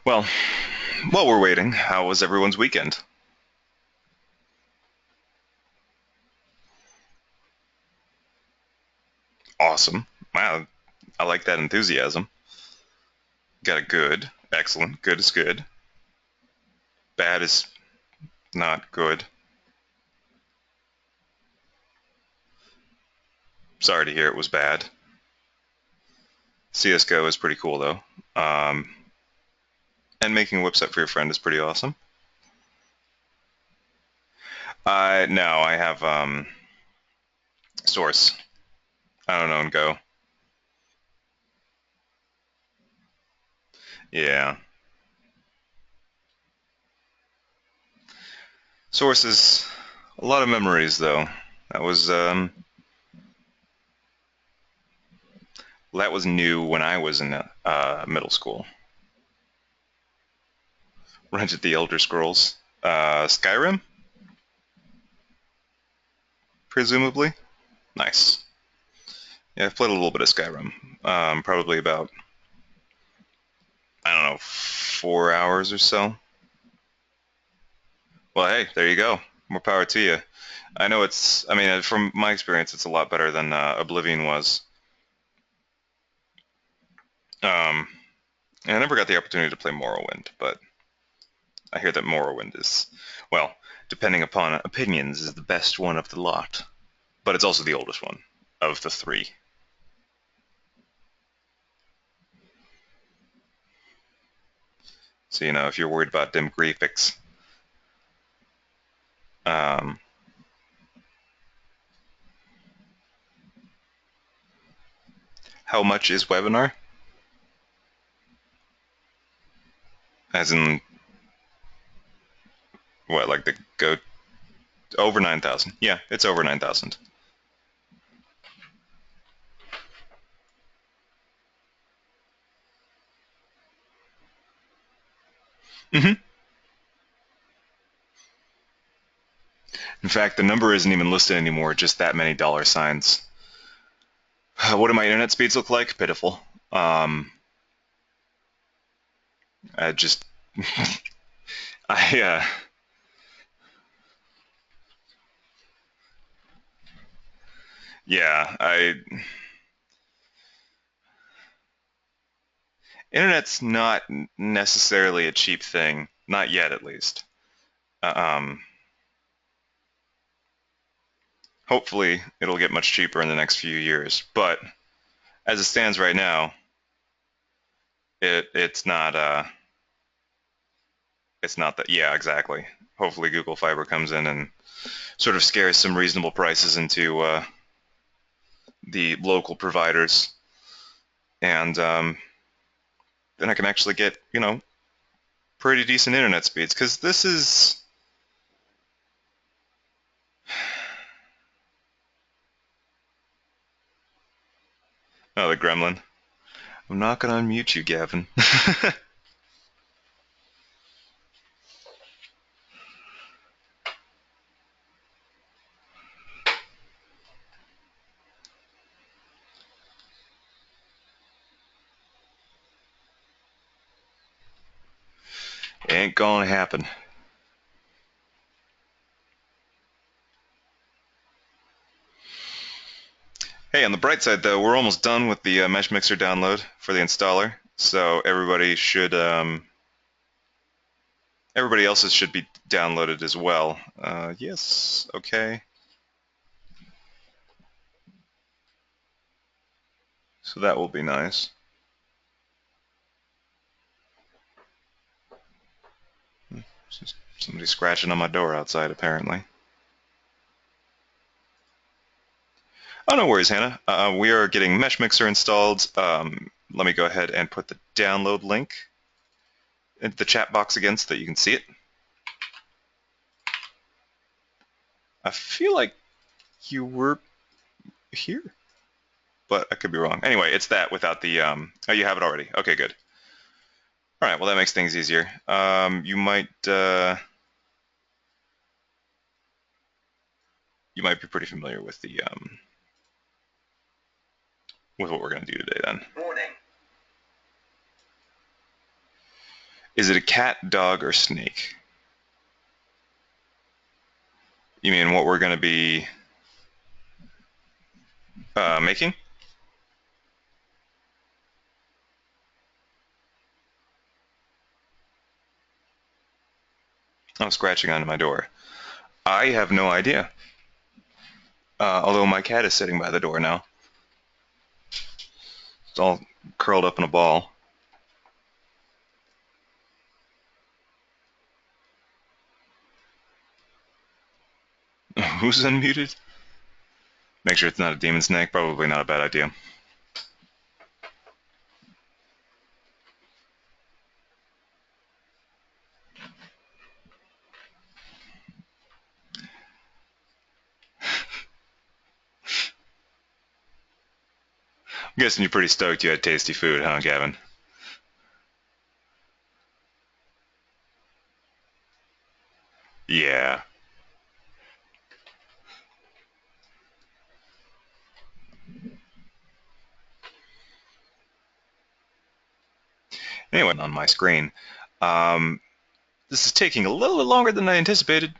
Well, while we're waiting, how was everyone's weekend? Awesome. Wow, I like that enthusiasm. Got a good, excellent, good is good. Bad is not good. Sorry to hear it was bad. CSGO is pretty cool though. Um, and making a website for your friend is pretty awesome. No, I have Source. I don't own Go. Yeah. Source is a lot of memories though. That was um that was new when I was in middle school. Rented the Elder Scrolls. Skyrim, presumably. Nice. Yeah, I've played a little bit of Skyrim. Probably about, I don't know, 4 hours or so. Well, hey, there you go. More power to you. I know I mean, from my experience, it's a lot better than Oblivion was. Um, and I never got the opportunity to play Morrowind, but I hear that Morrowind is, well, depending upon opinions, is the best one of the lot. But it's also the oldest one of the three. So, if you're worried about dim graphics, um, how much is Webinar? As in, what, like the go over 9,000? Yeah, it's over 9,000. Hmm. In fact, the number isn't even listed anymore, just that many dollar signs. What do my internet speeds look like? Pitiful. I just, I, yeah, internet's not necessarily a cheap thing, not yet at least. Um, Hopefully, it'll get much cheaper in the next few years, but as it stands right now, it's not that. Yeah, exactly. Hopefully, Google Fiber comes in and sort of scares some reasonable prices into the local providers, and then I can actually get pretty decent internet speeds. Because this is the Gremlin. I'm not gonna unmute you, Gavin. Ain't gonna happen. Hey, on the bright side though, we're almost done with the MeshMixer download for the installer, so everybody else's should be downloaded as well. Yes, okay. So that will be nice. Somebody scratching on my door outside, apparently. Oh, no worries, Hannah. We are getting MeshMixer installed. Let me go ahead and put the download link into the chat box again so that you can see it. I feel like you were here, but I could be wrong. Anyway, it's that without the. Oh, you have it already. Okay, good. All right, well, that makes things easier. You might be pretty familiar with the with what we're going to do today then. Warning. Is it a cat, dog, or snake? You mean what we're going to be making? I'm scratching onto my door. I have no idea. Although my cat is sitting by the door now. It's all curled up in a ball. Who's unmuted? Make sure it's not a demon snake. Probably not a bad idea. I'm guessing you're pretty stoked you had tasty food, huh, Gavin? Yeah. Anyway, on my screen. Um, this is taking a little bit longer than I anticipated,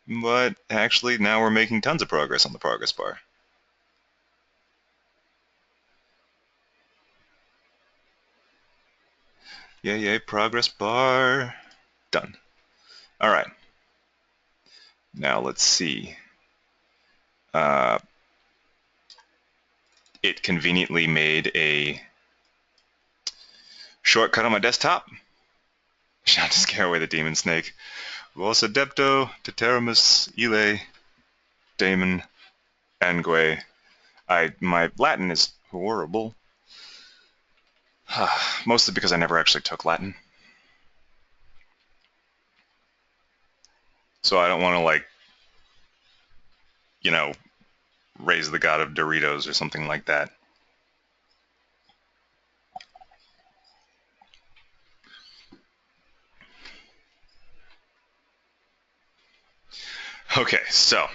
but actually now we're making tons of progress on the progress bar. Yay, progress bar. Done. All right. Now let's see. Uh, it conveniently made a shortcut on my desktop. Shot to scare away the demon snake. Vos adepto, teteramus, ile, daemon, angue. My Latin is horrible. Mostly because I never actually took Latin. So I don't want to, like, you know, raise the god of Doritos or something like that. Okay, so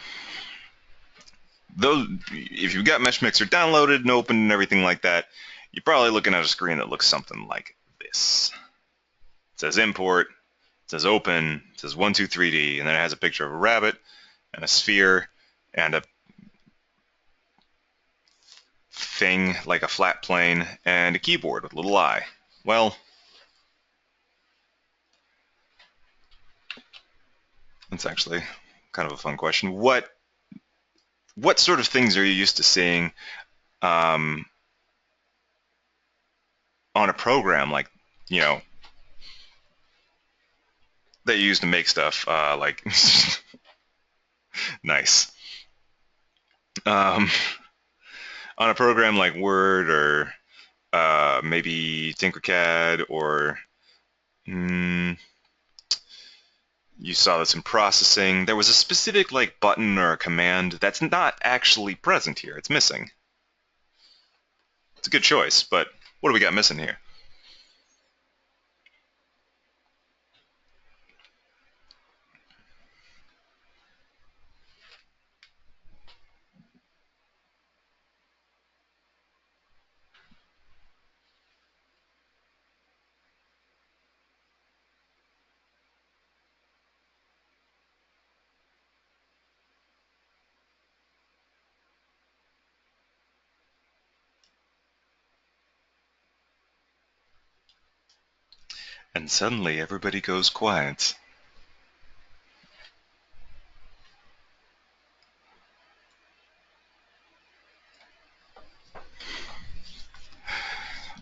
those, if you've got MeshMixer downloaded and open and everything like that, you're probably looking at a screen that looks something like this. It says import, it says open, it says 123D, and then it has a picture of a rabbit and a sphere and a thing like a flat plane and a keyboard with a little eye. Well, that's actually kind of a fun question. What sort of things are you used to seeing um, on a program like, you know, that you use to make stuff? Like, nice. Um, on a program like Word or maybe Tinkercad or you saw this in processing. There was a specific like button or a command that's not actually present here. It's missing. It's a good choice, but what do we got missing here? And suddenly everybody goes quiet.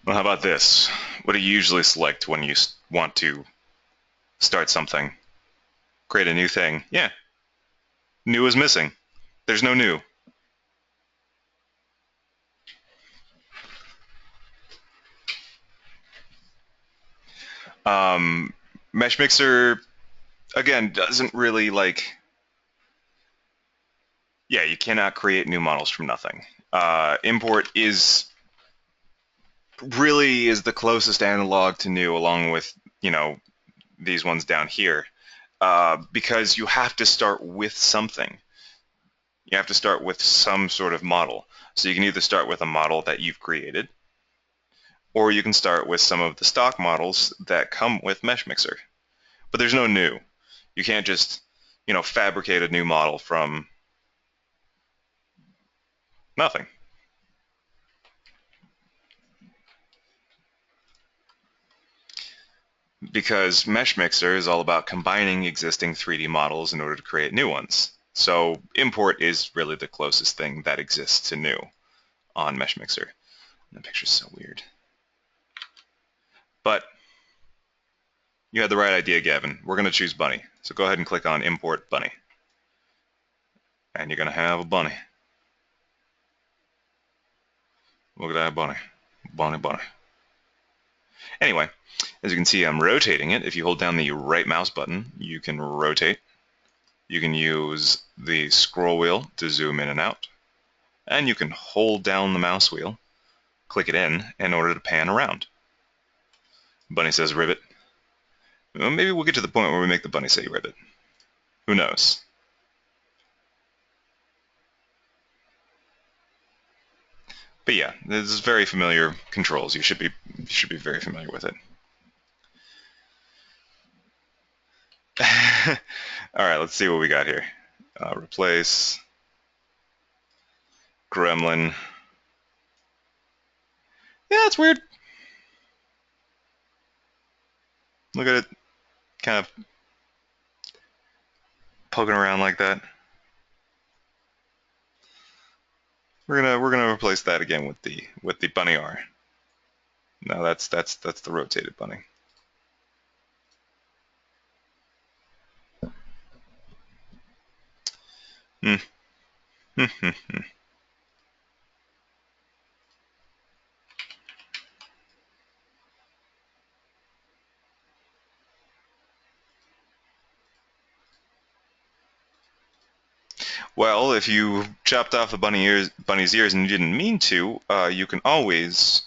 Well, how about this? What do you usually select when you want to start something? Create a new thing. Yeah, new is missing. There's no new. Um, MeshMixer, again, doesn't really like... Yeah, you cannot create new models from nothing. Import is really is the closest analog to new, along with, you know, these ones down here, because you have to start with something. You have to start with some sort of model. So you can either start with a model that you've created, or you can start with some of the stock models that come with MeshMixer. But there's no new. You can't just, fabricate a new model from nothing. Because MeshMixer is all about combining existing 3D models in order to create new ones. So import is really the closest thing that exists to new on MeshMixer. That picture's so weird. But you had the right idea, Gavin. We're going to choose bunny. So go ahead and click on import bunny. And you're going to have a bunny. Look at that bunny. Bunny, bunny. Anyway, as you can see, I'm rotating it. If you hold down the right mouse button, you can rotate. You can use the scroll wheel to zoom in and out. And you can hold down the mouse wheel, click it in order to pan around. Bunny says ribbit. Well, maybe we'll get to the point where we make the bunny say ribbit. Who knows? But yeah, this is very familiar controls. You should be very familiar with it. All right, let's see what we got here. Replace gremlin. Yeah, it's weird. Look at it, kind of poking around like that. We're gonna replace that again with the bunny R. No, that's the rotated bunny. Well, if you chopped off the bunny's ears and you didn't mean to, you can always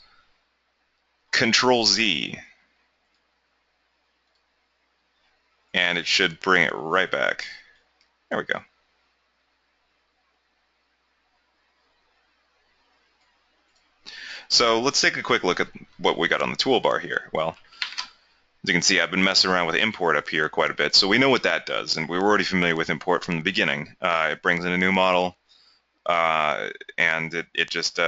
Control Z, and it should bring it right back. There we go. So let's take a quick look at what we got on the toolbar here. Well, as you can see, I've been messing around with import up here quite a bit, so we know what that does, and we were already familiar with import from the beginning. It brings in a new model, and it just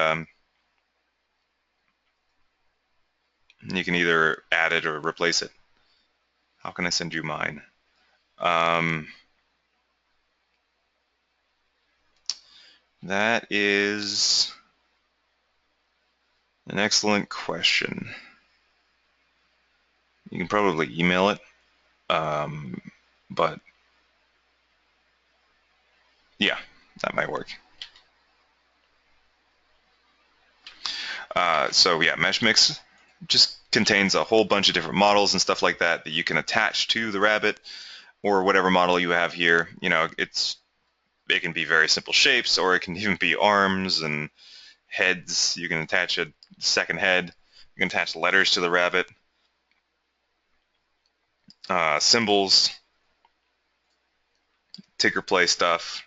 you can either add it or replace it. How can I send you mine? That is an excellent question. You can probably email it, but yeah, that might work. So yeah, MeshMix just contains a whole bunch of different models and stuff like that that you can attach to the rabbit or whatever model you have here. It can be very simple shapes, or it can even be arms and heads. You can attach a second head. You can attach letters to the rabbit, symbols, ticker play stuff,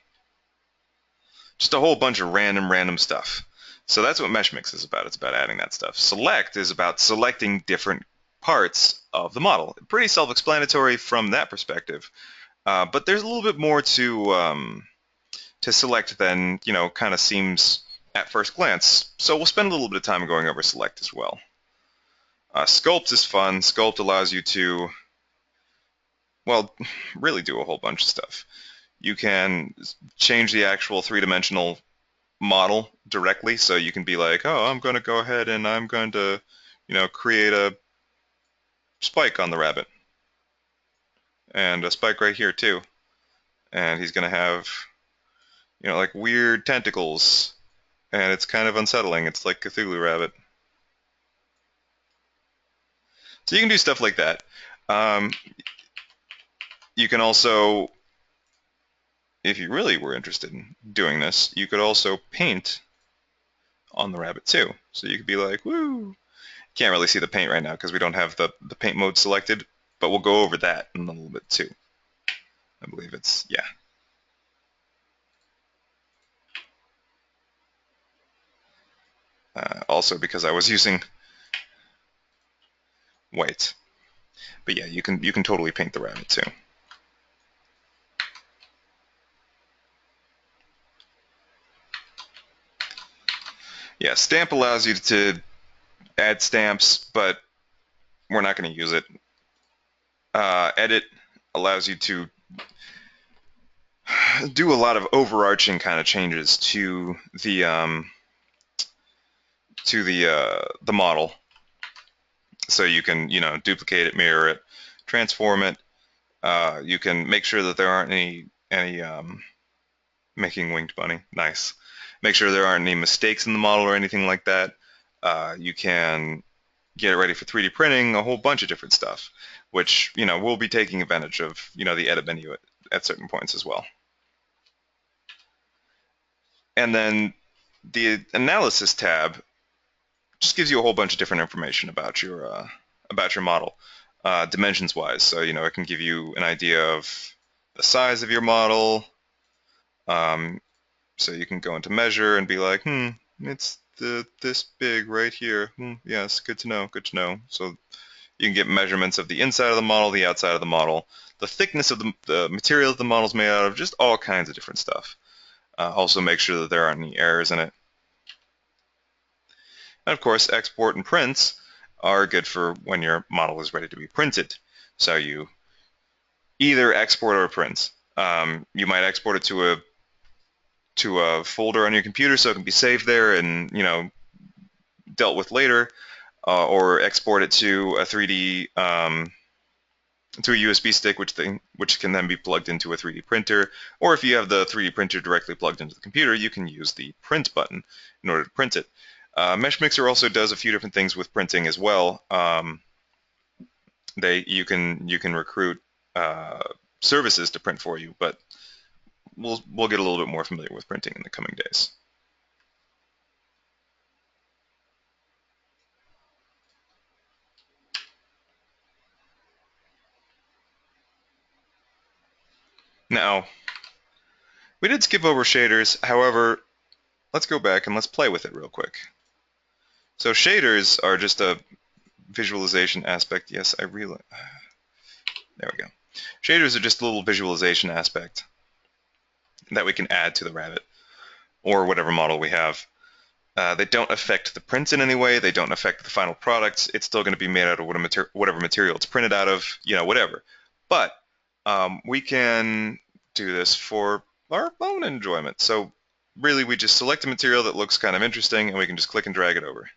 just a whole bunch of random stuff. So that's what MeshMix is about. It's about adding that stuff. Select is about selecting different parts of the model. Pretty self-explanatory from that perspective, but there's a little bit more to select than kind of seems at first glance. So we'll spend a little bit of time going over select as well. Sculpt is fun. Sculpt allows you to, well, really do a whole bunch of stuff. You can change the actual three-dimensional model directly, so you can be like, oh, I'm going to go ahead and I'm going to, create a spike on the rabbit. And a spike right here too. And he's going to have, like weird tentacles. And it's kind of unsettling. It's like Cthulhu Rabbit. So you can do stuff like that. You can also, if you really were interested in doing this, you could also paint on the rabbit too. So you could be like, woo! Can't really see the paint right now because we don't have the paint mode selected, but we'll go over that in a little bit too. I believe it's, yeah. Also, because I was using white. But yeah, you can totally paint the rabbit too. Yeah, stamp allows you to add stamps, but we're not going to use it. Edit allows you to do a lot of overarching kind of changes to the model. So you can duplicate it, mirror it, transform it. You can make sure that there aren't any making winged bunny. Nice. Make sure there aren't any mistakes in the model or anything like that. You can get it ready for 3D printing, a whole bunch of different stuff, which we'll be taking advantage of the edit menu at certain points as well. And then the analysis tab just gives you a whole bunch of different information about your model, dimensions wise. So it can give you an idea of the size of your model. So you can go into measure and be like, it's this big right here. Yes, good to know, good to know. So you can get measurements of the inside of the model, the outside of the model, the thickness of the material that the model's made out of, just all kinds of different stuff. Also make sure that there aren't any errors in it. And of course, export and prints are good for when your model is ready to be printed. So you either export or print. You might export it to a folder on your computer so it can be saved there and dealt with later, or export it to a 3D to a USB stick, which can then be plugged into a 3D printer. Or if you have the 3D printer directly plugged into the computer, you can use the print button in order to print it. MeshMixer also does a few different things with printing as well. You can recruit services to print for you, but we'll get a little bit more familiar with printing in the coming days. Now, we did skip over shaders. However, let's go back and let's play with it real quick. So shaders are just a visualization aspect. Yes, I really. There we go. Shaders are just a little visualization aspect that we can add to the rabbit or whatever model we have. They don't affect the prints in any way. They don't affect the final products. It's still going to be made out of whatever material it's printed out of, whatever. But we can do this for our own enjoyment. So really, we just select a material that looks kind of interesting, and we can just click and drag it over.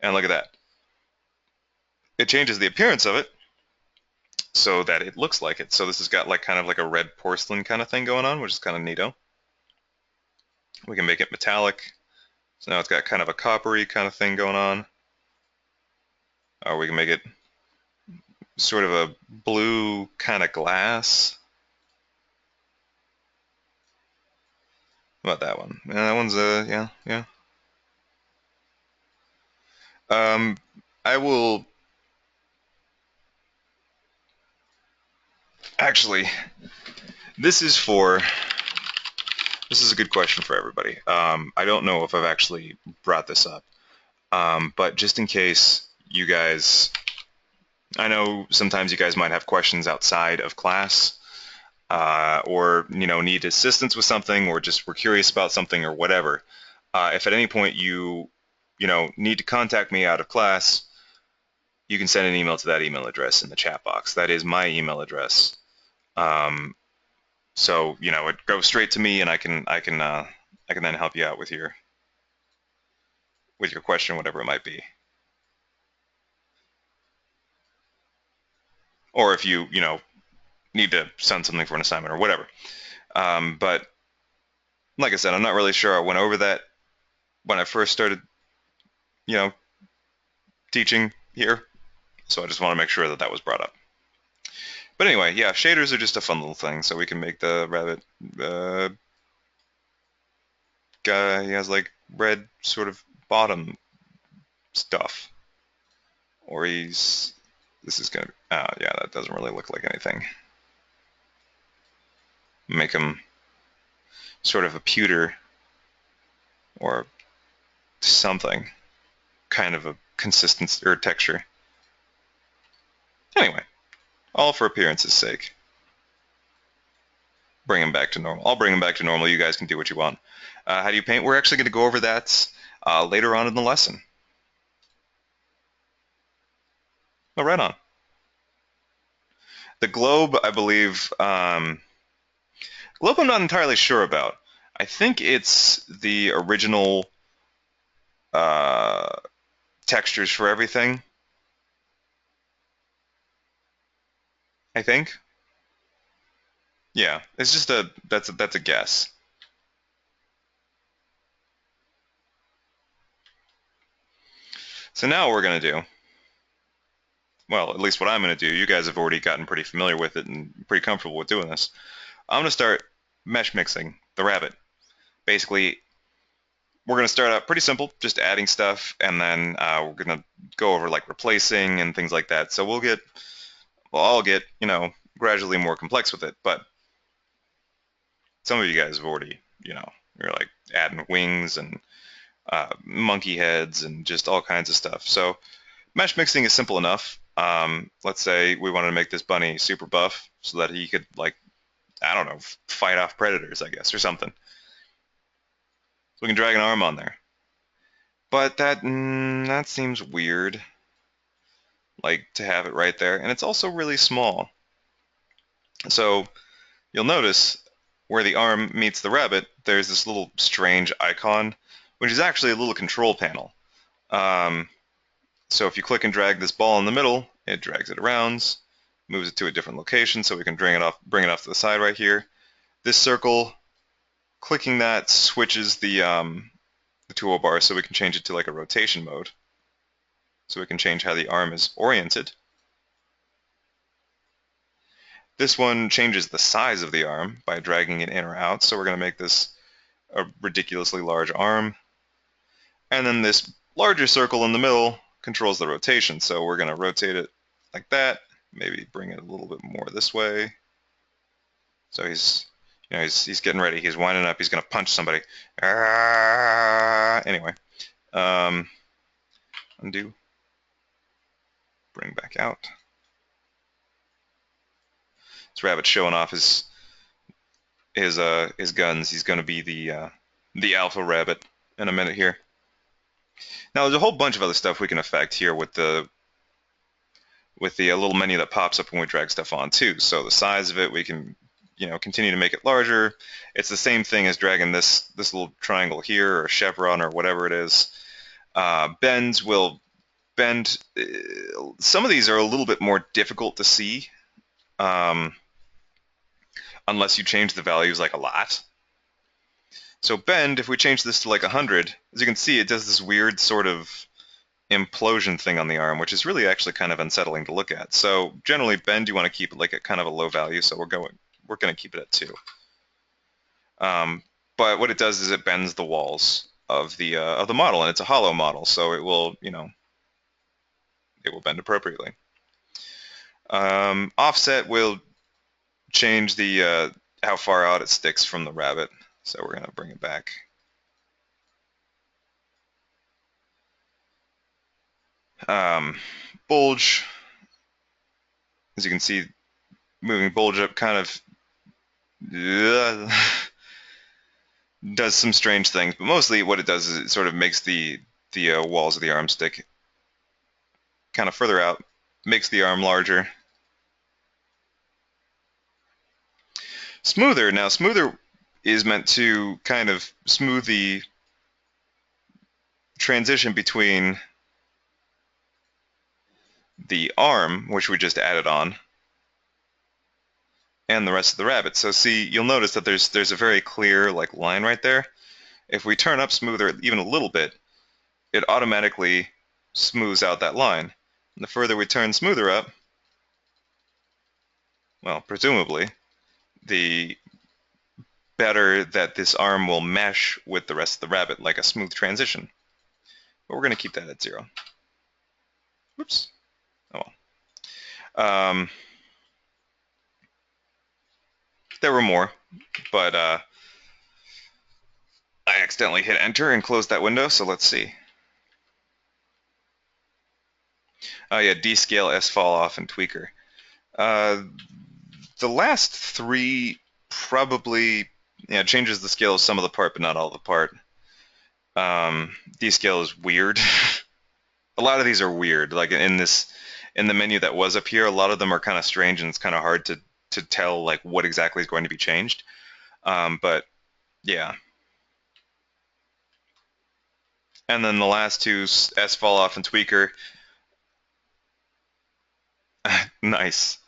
And look at that. It changes the appearance of it so that it looks like it. So this has got kind of like a red porcelain kind of thing going on, which is kind of neato. We can make it metallic. So now it's got kind of a coppery kind of thing going on. Or we can make it sort of a blue kind of glass. How about that one? Yeah, that one's yeah. I will actually. This is a good question for everybody. I don't know if I've actually brought this up, but just in case you guys, I know sometimes you guys might have questions outside of class, or need assistance with something, or just were curious about something or whatever. If at any point you need to contact me out of class, you can send an email to that email address in the chat box. That is my email address. So it goes straight to me, and I can then help you out with your question, whatever it might be. Or if you need to send something for an assignment or whatever. But like I said, I'm not really sure I went over that when I first started teaching here, so I just want to make sure that that was brought up. But anyway, yeah, shaders are just a fun little thing. So we can make the rabbit guy, he has like red sort of bottom stuff. Or this is gonna, yeah, that doesn't really look like anything. Make him sort of a pewter or something, kind of a consistency or texture. Anyway, all for appearance's sake. Bring him back to normal. I'll bring him back to normal. You guys can do what you want. How do you paint? We're actually going to go over that later on in the lesson. Oh, right on. The globe, I believe, globe I'm not entirely sure about. I think it's the original uh, textures for everything, I think. Yeah, it's just that's a guess. So now what we're gonna do, well, at least what I'm gonna do, you guys have already gotten pretty familiar with it and pretty comfortable with doing this. I'm gonna start mesh mixing the rabbit. Basically, we're gonna start out pretty simple, just adding stuff, and then we're gonna go over like replacing and things like that. So I'll get, gradually more complex with it, but some of you guys have already, you're like adding wings and monkey heads and just all kinds of stuff. So mesh mixing is simple enough. Let's say we wanted to make this bunny super buff so that he could, like, I don't know, fight off predators, I guess, or something. So we can drag an arm on there. But that seems weird, like to have it right there, and it's also really small. So you'll notice where the arm meets the rabbit, there's this little strange icon, which is actually a little control panel. So if you click and drag this ball in the middle, it drags it around, moves it to a different location, so we can bring it off to the side right here. This circle, clicking that switches the toolbar, so we can change it to like a rotation mode. So we can change how the arm is oriented. This one changes the size of the arm by dragging it in or out, so we're going to make this a ridiculously large arm. And then this larger circle in the middle controls the rotation, so we're going to rotate it like that, maybe bring it a little bit more this way. So he's getting ready, he's winding up, he's going to punch somebody. Anyway, undo, bring back out. This rabbit's showing off his guns. He's going to be the alpha rabbit in a minute here. Now there's a whole bunch of other stuff we can affect here with the little menu that pops up when we drag stuff on too. So the size of it, we can continue to make it larger. It's the same thing as dragging this little triangle here or chevron or whatever it is. Bends will bend. Some of these are a little bit more difficult to see unless you change the values like a lot. So bend, if we change this to like 100, as you can see, it does this weird sort of implosion thing on the arm, which is really actually kind of unsettling to look at. So generally, bend you want to keep it like at kind of a low value, so we're going to keep it at 2. But what it does is it bends the walls of the model, and it's a hollow model, so it will bend appropriately. Offset will change the how far out it sticks from the rabbit, so we're going to bring it back. Bulge, as you can see, moving bulge up kind of does some strange things, but mostly what it does is it sort of makes the walls of the arm stick kind of further out, makes the arm larger. Smoother, now smoother is meant to kind of smooth the transition between the arm, which we just added on, and the rest of the rabbit. So see, you'll notice that there's a very clear like line right there. If we turn up smoother even a little bit, it automatically smooths out that line. And the further we turn smoother up, well, presumably, the better that this arm will mesh with the rest of the rabbit, like a smooth transition. But we're going to keep that at 0. Whoops. Oh well. There were more, but I accidentally hit enter and closed that window, so let's see. Oh yeah, descale, S fall off, and tweaker. Uh, the last three probably yeah changes the scale of some of the part, but not all the part. Descale is weird. A lot of these are weird. Like in the menu that was up here, a lot of them are kind of strange, and it's kind of hard to tell like what exactly is going to be changed. But yeah. And then the last two, S fall off and tweaker. Nice.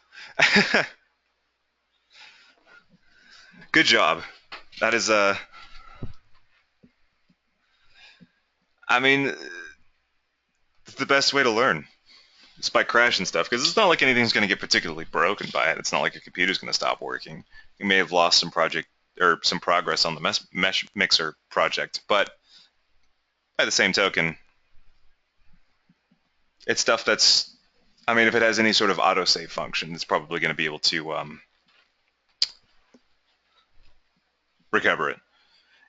Good job. That is I mean, it's the best way to learn. It's by crashing stuff because it's not like anything's going to get particularly broken by it. It's not like your computer's going to stop working. You may have lost some project or some progress on the MeshMixer project, but by the same token, it's stuff that's I mean, if it has any sort of autosave function, it's probably going to be able to recover it.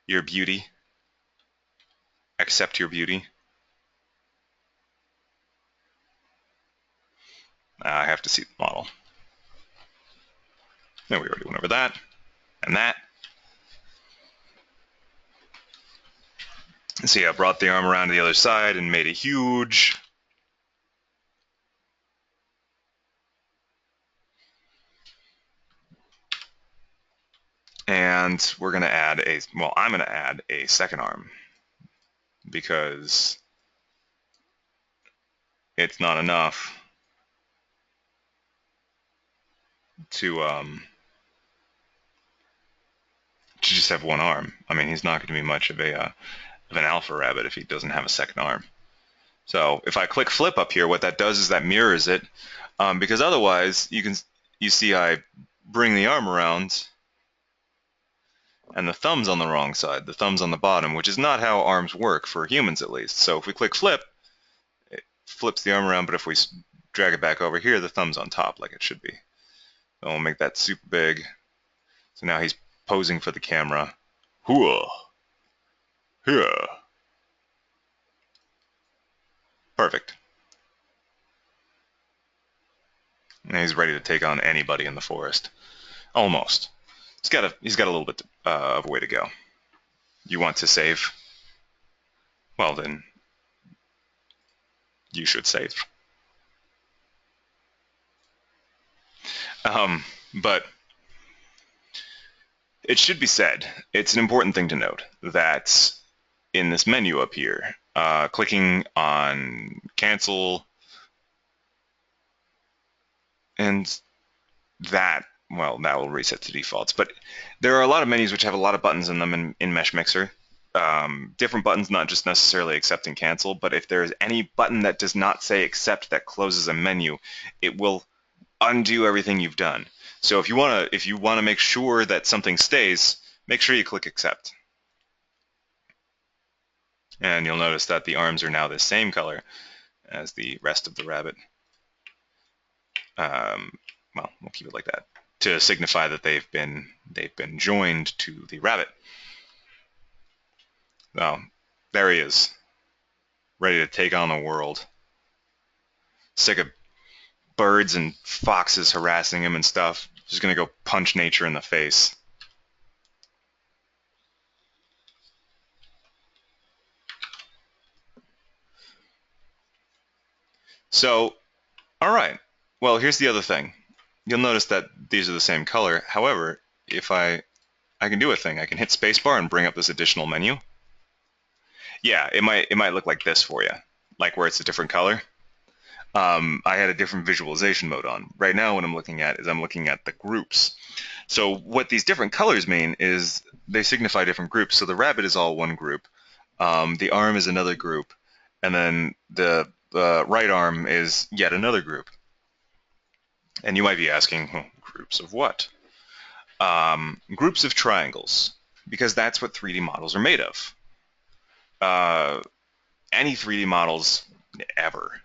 Your beauty, accept your beauty. I have to see the model. No, we already went over that and that. See, I brought the arm around to the other side and made it huge. And we're going to add a, well, I'm going to add a second arm because it's not enough to just have one arm. I mean, he's not going to be much of an alpha rabbit if he doesn't have a second arm. So if I click flip up here, what that does is that mirrors it, because otherwise you see I bring the arm around and the thumb's on the wrong side. The thumb's on the bottom, which is not how arms work for humans at least. So if we click flip, it flips the arm around, but if we drag it back over here, the thumb's on top like it should be. So we'll make that super big. So now he's posing for the camera. Hooah! Yeah. Perfect. And he's ready to take on anybody in the forest. Almost. He's got a little bit of a way to go. You want to save? Well then, you should save. But it should be said, it's an important thing to note that in this menu up here, clicking on cancel and that, well, that will reset to defaults. But there are a lot of menus which have a lot of buttons in them in MeshMixer. Different buttons, not just necessarily accept and cancel, but if there's any button that does not say accept that closes a menu, it will undo everything you've done. So if you wanna make sure that something stays, make sure you click accept. And you'll notice that the arms are now the same color as the rest of the rabbit. Well, we'll keep it like that to signify that they've been joined to the rabbit. Well, there he is, ready to take on the world. Sick of birds and foxes harassing him and stuff. Just gonna go punch nature in the face. So, all right. Well, here's the other thing. You'll notice that these are the same color. However, if I can do a thing. I can hit spacebar and bring up this additional menu. Yeah, it might look like this for you, like where it's a different color. I had a different visualization mode on. Right now what I'm looking at is I'm looking at the groups. So what these different colors mean is they signify different groups. So the rabbit is all one group, the arm is another group, and then the right arm is yet another group. And you might be asking, well, groups of what? Groups of triangles, because that's what 3D models are made of. Any 3D models ever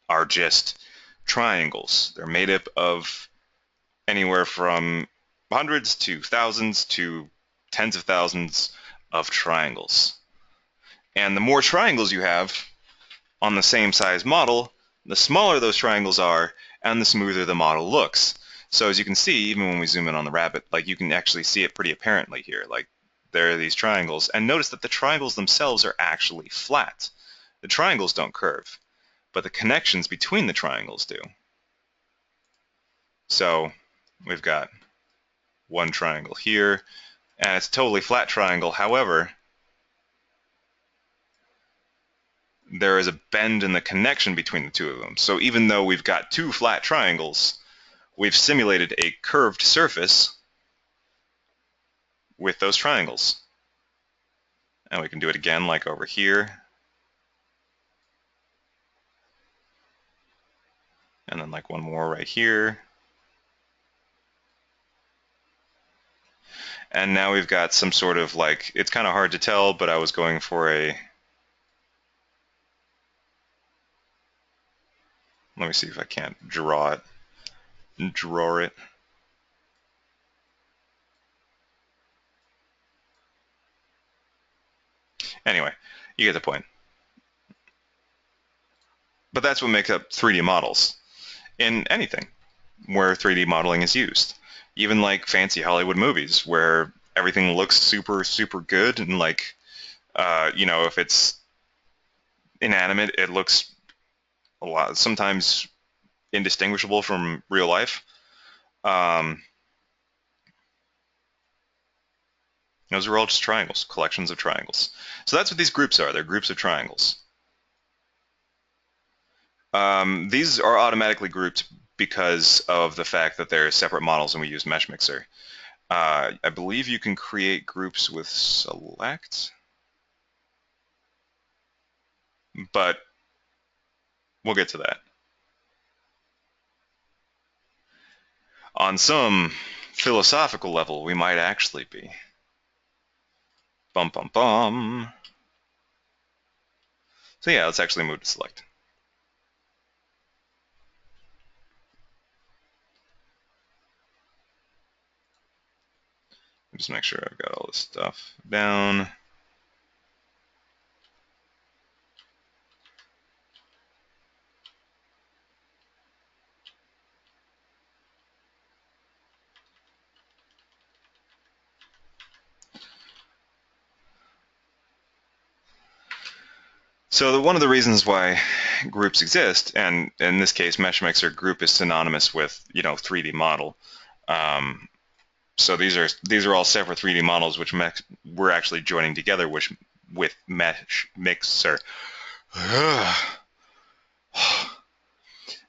are just triangles. They're made up of anywhere from hundreds to thousands to tens of thousands of triangles. And the more triangles you have on the same size model, The smaller those triangles are, and the smoother the model looks. So as you can see, even when we zoom in on the rabbit, like you can actually see it pretty apparently here. Like there are these triangles, and notice that the triangles themselves are actually flat. The triangles don't curve, but the connections between the triangles do. So we've got one triangle here, and it's a totally flat triangle. However, there is a bend in the connection between the two of them. So even though we've got two flat triangles, we've simulated a curved surface with those triangles. And we can do it again like over here. And then like one more right here. And now we've got some sort of like, it's kind of hard to tell, but I was going for a, let me see if I can't draw it. Draw it. Anyway, you get the point. But that's what makes up 3D models in anything where 3D modeling is used. Even like fancy Hollywood movies where everything looks super, super good and like, you know, if it's inanimate, it looks a lot, sometimes indistinguishable from real life. Those are all just triangles, collections of triangles. So that's what these groups are. They're groups of triangles. These are automatically grouped because of the fact that they're separate models and we use MeshMixer. I believe you can create groups with select, but we'll get to that. On some philosophical level, we might actually be. Bum, bum, bum. So yeah, let's actually move to select. Just make sure I've got all this stuff down. So one of the reasons why groups exist, and in this case, MeshMixer group is synonymous with 3D model. So these are all separate 3D models which we're actually joining together with MeshMixer.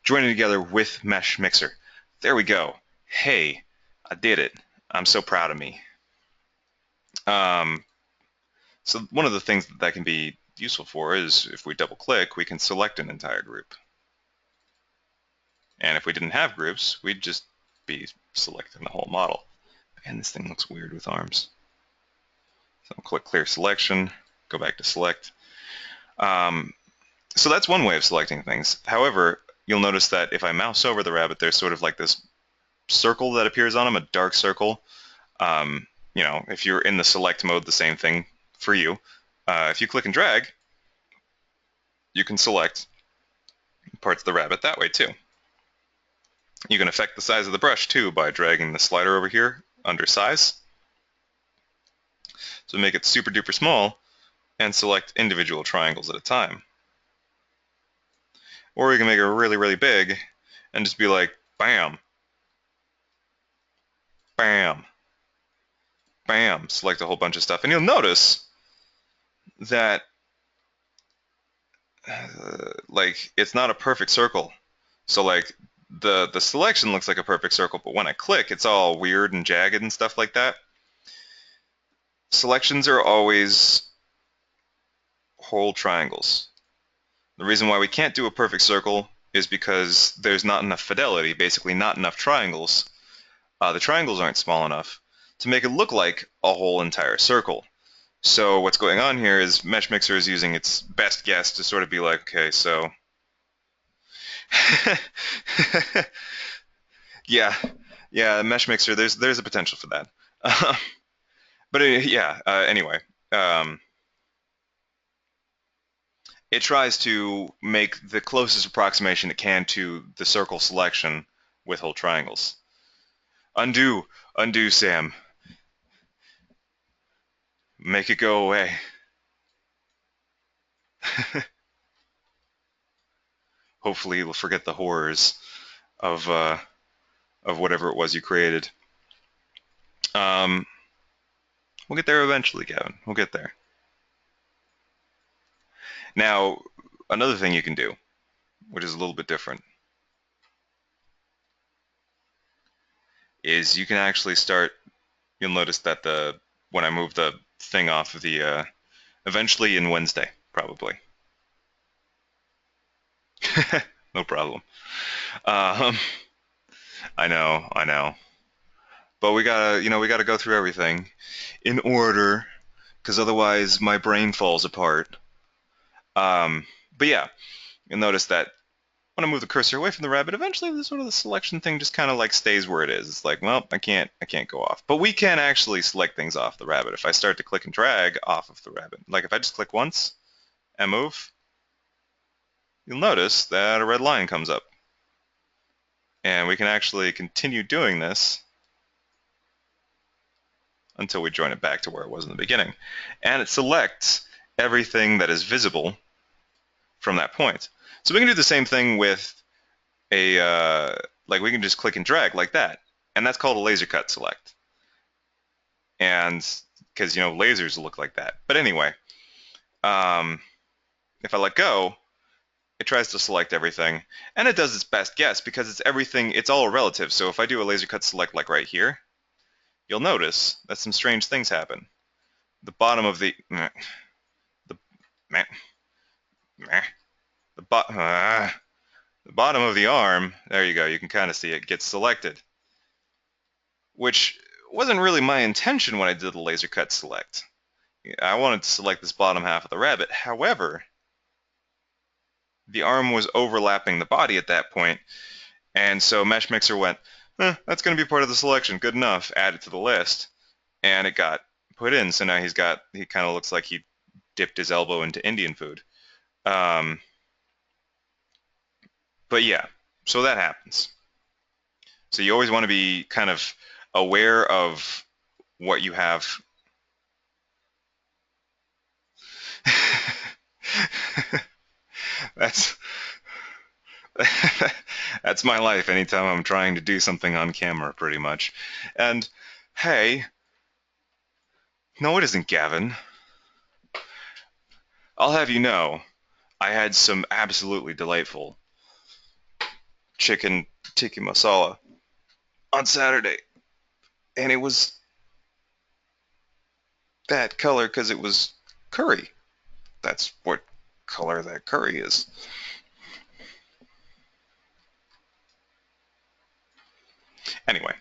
Joining together with MeshMixer. There we go. Hey, I did it. I'm so proud of me. So one of the things that can be useful for is if we double click, we can select an entire group. And if we didn't have groups, we'd just be selecting the whole model. And this thing looks weird with arms. So I'll click clear selection, go back to select. So that's one way of selecting things. However, you'll notice that if I mouse over the rabbit, there's sort of like this circle that appears on him, a dark circle. If you're in the select mode, the same thing for you. If you click and drag, you can select parts of the rabbit that way too. You can affect the size of the brush too by dragging the slider over here under size. So make it super duper small and select individual triangles at a time. Or you can make it really, really big and just be like, bam, bam, bam, select a whole bunch of stuff. And you'll notice that like it's not a perfect circle. So like the selection looks like a perfect circle, but when I click, it's all weird and jagged and stuff like that. Selections are always whole triangles. The reason why we can't do a perfect circle is because there's not enough fidelity, basically not enough triangles. The triangles aren't small enough to make it look like a whole entire circle. So what's going on here is MeshMixer is using its best guess to sort of be like, okay, so yeah, MeshMixer, there's a potential for that. But anyway, it tries to make the closest approximation it can to the circle selection with whole triangles. Undo, undo, Sam. Make it go away. Hopefully you'll forget the horrors of whatever it was you created. We'll get there eventually, Gavin. We'll get there. Now, another thing you can do, which is a little bit different, is you can actually start. You'll notice that when I move the thing off of the eventually in Wednesday, probably. No problem. Um, I know. But we gotta go through everything in order, because otherwise my brain falls apart. But yeah, you'll notice that when I move the cursor away from the rabbit, eventually the selection thing just kind of like stays where it is. It's like, well, I can't go off. But we can actually select things off the rabbit. If I start to click and drag off of the rabbit, like if I just click once and move, you'll notice that a red line comes up. And we can actually continue doing this until we join it back to where it was in the beginning. And it selects everything that is visible from that point. So we can do the same thing with like we can just click and drag like that. And that's called a laser cut select. And because, lasers look like that. But anyway, if I let go, it tries to select everything. And it does its best guess because it's all relative. So if I do a laser cut select like right here, you'll notice that some strange things happen. The bottom of the the bottom of the arm, there you go, you can kind of see it gets selected, which wasn't really my intention when I did the laser cut select. I wanted to select this bottom half of the rabbit. However, the arm was overlapping the body at that point, and so MeshMixer went, that's going to be part of the selection, good enough, add it to the list, and it got put in. So now he kind of looks like he dipped his elbow into Indian food. But yeah, so that happens. So you always want to be kind of aware of what you have. That's that's my life anytime I'm trying to do something on camera, pretty much. And hey, no, it isn't, Gavin. I'll have you know, I had some absolutely delightful chicken tikka masala on Saturday, and it was that color because it was curry. That's what color that curry is. Anyway,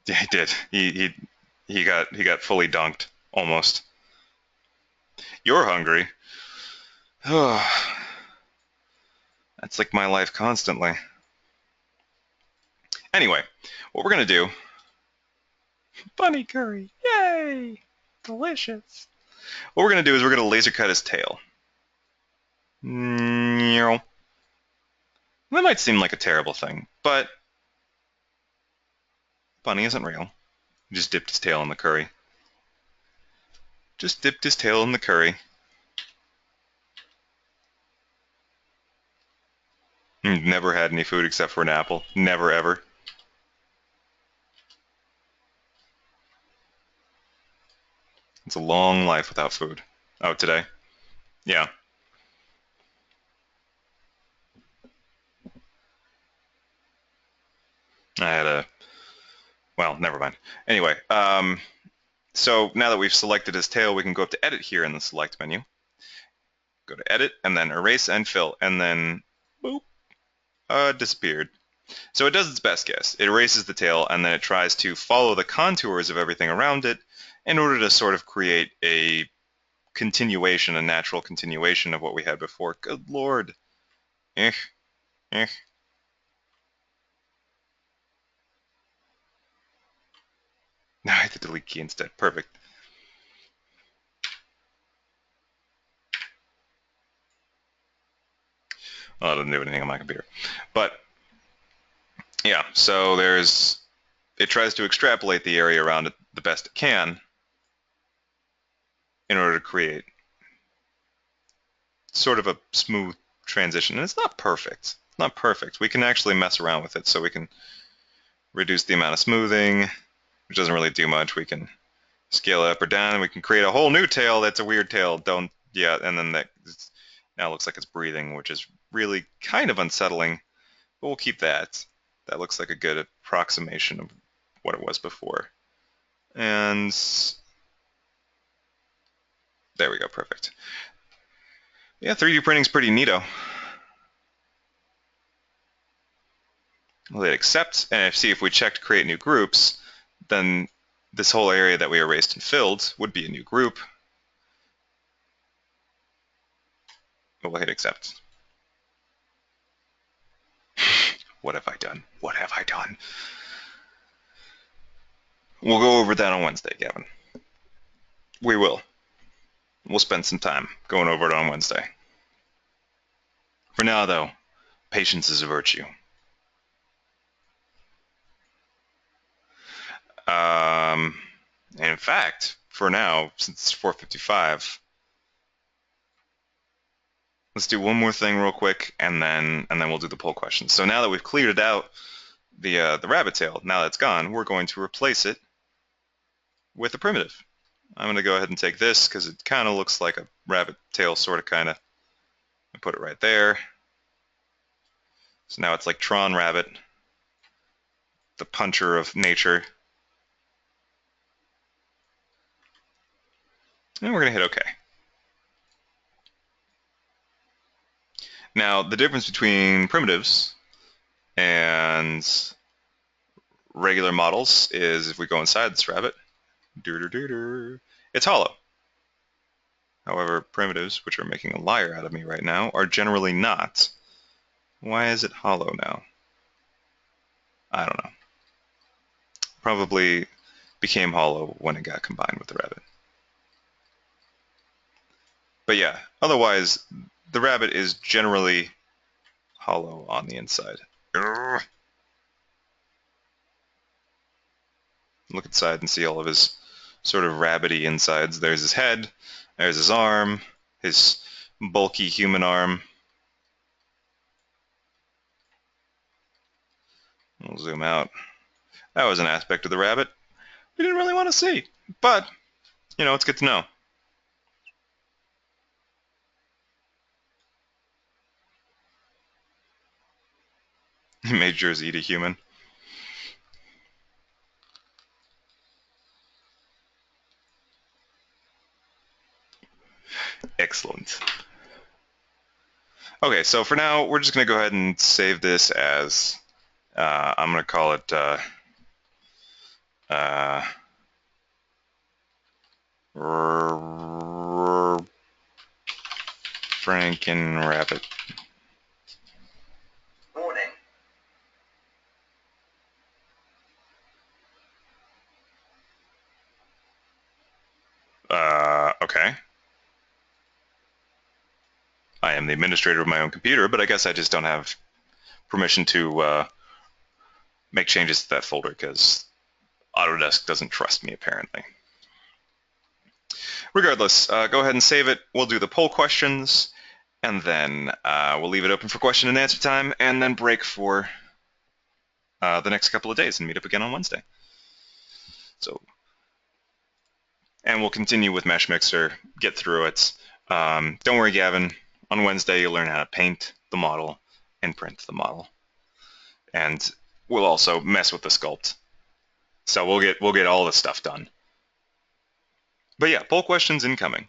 yeah, he did. He got fully dunked almost. You're hungry. That's like my life constantly. Anyway, what we're gonna do? Bunny curry, yay! Delicious. What we're gonna do is we're gonna laser cut his tail. That might seem like a terrible thing, but Bunny isn't real. He just dipped his tail in the curry. Just dipped his tail in the curry. Never had any food except for an apple. Never ever. It's a long life without food. Oh, today? Yeah. I had well, never mind. Anyway, so now that we've selected his tail, we can go up to Edit here in the Select menu. Go to Edit, and then Erase and Fill, and then, boop, disappeared. So it does its best guess. It erases the tail, and then it tries to follow the contours of everything around it in order to sort of create a continuation, a natural continuation of what we had before. Good lord. Eh. Now I hit the delete key instead. Perfect. Well, it doesn't do anything on my computer. But yeah, so it tries to extrapolate the area around it the best it can in order to create sort of a smooth transition. And it's not perfect. It's not perfect. We can actually mess around with it, so we can reduce the amount of smoothing, which doesn't really do much. We can scale it up or down. We can create a whole new tail that's a weird tail. Yeah, and then that now looks like it's breathing, which is really kind of unsettling, but we'll keep that. That looks like a good approximation of what it was before. And there we go, perfect. Yeah, 3D printing's pretty neato. We'll hit accept, and see if we checked create new groups, then this whole area that we erased and filled would be a new group. We'll hit accept. What have I done? What have I done? We'll go over that on Wednesday, Gavin. We will. We'll spend some time going over it on Wednesday. For now, though, patience is a virtue. In fact, for now, since it's 4:55, let's do one more thing real quick, and then we'll do the poll questions. So now that we've cleared it out, the rabbit tail, now that it's gone, we're going to replace it with a primitive. I'm going to go ahead and take this because it kind of looks like a rabbit tail, sort of, kind of. I put it right there. So now it's like Tron Rabbit, the puncher of nature. And we're going to hit OK. Now, the difference between primitives and regular models is if we go inside this rabbit, it's hollow. However, primitives, which are making a liar out of me right now, are generally not. Why is it hollow now? I don't know. Probably became hollow when it got combined with the rabbit. But yeah, otherwise, the rabbit is generally hollow on the inside. Look inside and see all of his sort of rabbity insides. There's his head, there's his arm, his bulky human arm. We'll zoom out. That was an aspect of the rabbit we didn't really want to see, but, you know, it's good to know. He made yours eat a human. Excellent. Okay, so for now, we're just going to go ahead and save this as, I'm going to call it Franken Rabbit. Warning. Okay. I am the administrator of my own computer, but I guess I just don't have permission to make changes to that folder because Autodesk doesn't trust me, apparently. Regardless, go ahead and save it. We'll do the poll questions, and then we'll leave it open for question and answer time, and then break for the next couple of days and meet up again on Wednesday. So, and we'll continue with MeshMixer, get through it. Don't worry, Gavin. On Wednesday, you'll learn how to paint the model and print the model, and we'll also mess with the sculpt. So we'll get all the stuff done. But yeah, poll questions incoming.